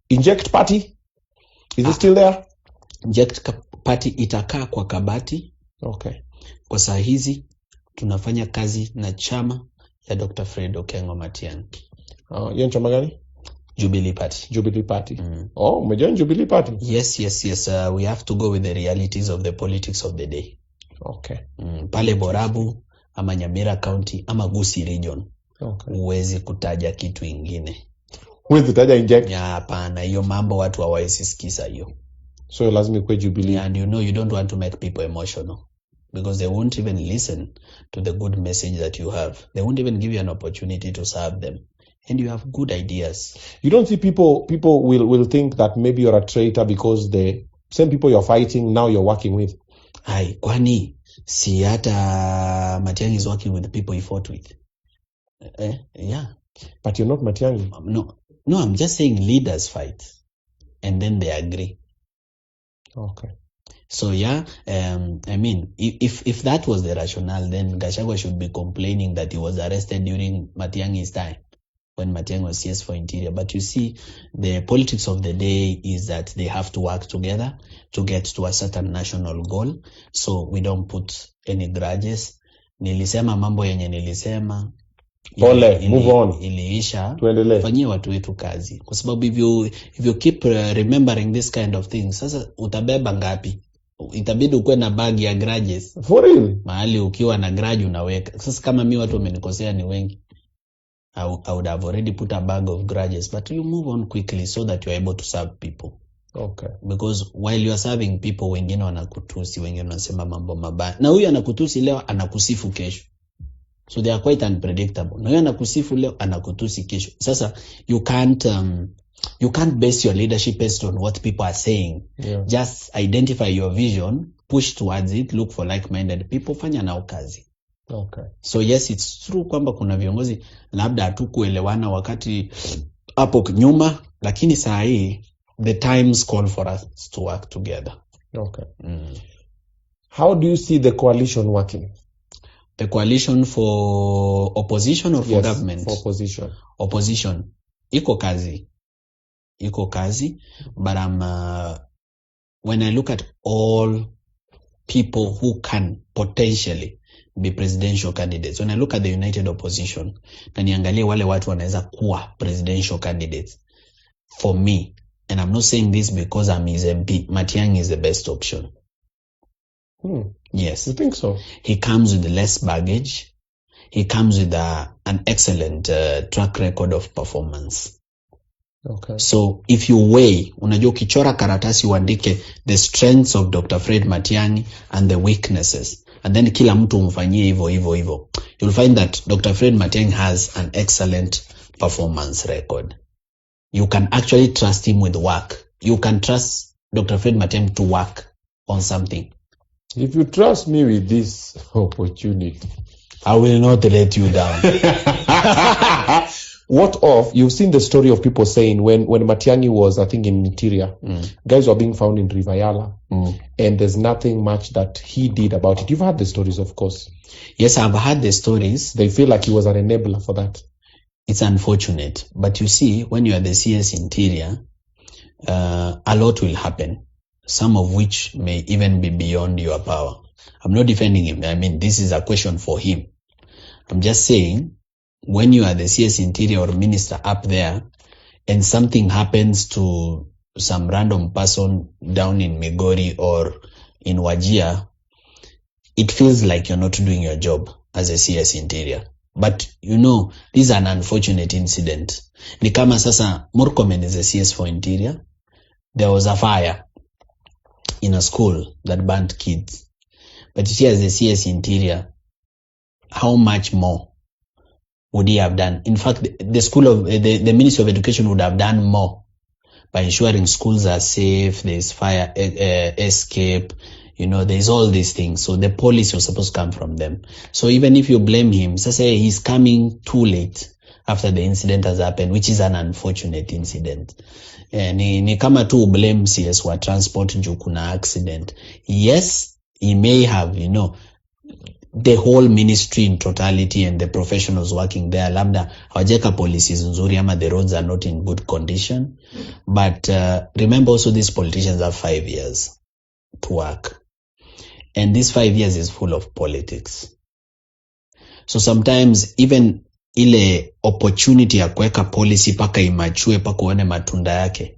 Inject party, is it still there? Inject party itakaa kwa kabati. Okay. Kwa saa hizi tunafanya kazi na chama ya Dr. Fred Okengo Matiang'i. Hiyo chama gani? Jubilee Party. Jubilee Party. Umejoin Jubilee Party? Yes. We have to go with the realities of the politics of the day. Okay. Pale Borabu ama Nyamira County ama Gusii region. Okay. Uwezi kutaja kitu ingine. Uwezi kutaja inject? Ya hapana, hiyo mambo watu hawawezi sikiza hiyo. So lazima kwa Jubilee. And you don't want to make people emotional because they won't even listen to the good message that you have. They won't even give you an opportunity to serve them. And you have good ideas. You don't see people will think that maybe you're a traitor because the same people you're fighting now you're working with. Kwani si hata Matiang'i is working with the people he fought with. Yeah. But you're not Matiang'i. No, I'm just saying leaders fight and then they agree. Okay. So yeah, I mean, if that was the rationale, then Gachagua should be complaining that he was arrested during Matiang'i's time, when Matiang'i was CS for Interior. But you see, the politics of the day is that they have to work together to get to a certain national goal. So we don't put any grudges. Nilisema mambo yenye nilisema. Pole, move on. Iliisha. Tuendelee. Fanyie watu wetu kazi. Kwa sababu if you keep remembering this kind of things, sasa utabeba ngapi? Itabidi ukue na bag ya grudges. For real? Mahali ukiwa na grudge unaweka. Sasa kama mimi watu wamenikosea ni wengi, I would have already put a bag of grudges. But you move on quickly so that you're able to serve people. Okay. Because while you are serving people, wengine wanakutusi, wengine wanasema mambo mabaya. Na huyu anakutusi leo, anakusifu kesho. So they are quite unpredictable. Na huyu anakusifu leo, anakutusi kesho. Sasa you can't base your leadership based on what people are saying. Yeah. Just identify your vision, push towards it, look for like-minded people, fanya nao kazi. Okay. So yes, it's true kwamba kuna viongozi labda hatukuelewana wakati hapo nyuma, lakini saa hii the times call for us to work together. Okay. How do you see the coalition working? The coalition for opposition or for government? For opposition. Opposition. Iko kazi. But when I look at all people who can potentially be presidential candidates, when I look at the united opposition, na niangalie wale watu wanaweza kuwa presidential candidates, for me, and I'm not saying this because I'm his MP, Matiang'i is the best option. Yes. You think so? He comes with less baggage. He comes with an excellent track record of performance. Okay. So if you weigh, unajua ukichora karatasi uandike the strengths of Dr. Fred Matiang'i and the weaknesses, and then kila mtu umfanyie hivyo, you'll find that Dr. Fred Matiang'i has an excellent performance record. You can actually trust him with work. You can trust Dr. Fred Matiang'i to work on something. If you trust me with this opportunity, I will not let you down. What of, you've seen the story of people saying when Matiang'i was, I think, in Interior, guys were being found in River Yala, and there's nothing much that he did about it. You've heard the stories, of course. Yes, I've heard the stories. They feel like he was an enabler for that. It's unfortunate. But you see, when you are the CS Interior, a lot will happen, some of which may even be beyond your power. I'm not defending him. I mean, this is a question for him. I'm just saying, when you are the CS Interior or minister up there, and something happens to some random person down in Migori or in Wajir, it feels like you're not doing your job as a CS Interior. But you know, this is an unfortunate incident. Ni kama sasa Murkomen is a CS for Interior. There was a fire in a school that burnt kids. But you see, as a CS Interior, how much more would he have done? In fact, the school of the Ministry of Education would have done more by ensuring schools are safe. There's fire escape. You know, there's all these things. So the policy was supposed to come from them. So even if you blame him, so say he's coming too late after the incident has happened, which is an unfortunate incident. Ni kama tu blame CS wa transport juu kuna accident. Yes, he may have, you know, the whole ministry in totality and the professionals working there, labda hawajeka policies nzuri ama the roads are not in good condition. But remember also these politicians have 5 years to work. And this 5 years is full of politics. So sometimes even ile opportunity ya kuweka policy paka imachue paka uone matunda yake,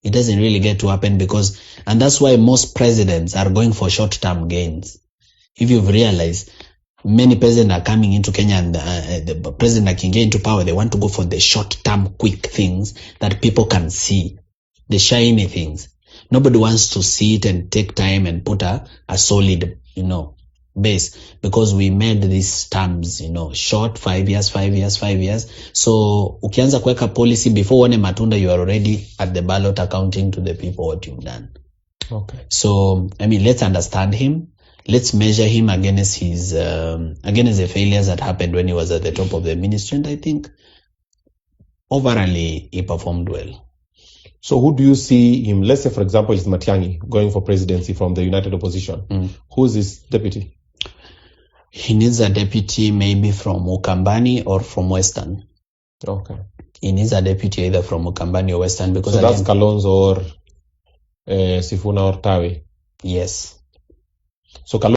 it doesn't really get to happen because, and that's why most presidents are going for short-term gains. If you've realized, many presidents are coming into Kenya and the president that can get into power, they want to go for the short-term quick things that people can see, the shiny things. Nobody wants to see it and take time and put a solid, base, because we made these terms, short, 5 years. So ukianza kuweka policy before one matunda, you are already at the ballot accounting to the people what you've done. Okay. So, let's understand him. Let's measure him against his, against the failures that happened when he was at the top of the ministry. And I think overall he performed well. So who do you see him? Let's say, for example, it's Matiang'i going for presidency from the United Opposition. Who's his deputy? He needs a deputy maybe from Ukambani or from Western. Okay. He needs a deputy either from Ukambani or Western, because so that's Kalonzo or Sifuna or Tawe. Yes. So Kalonzo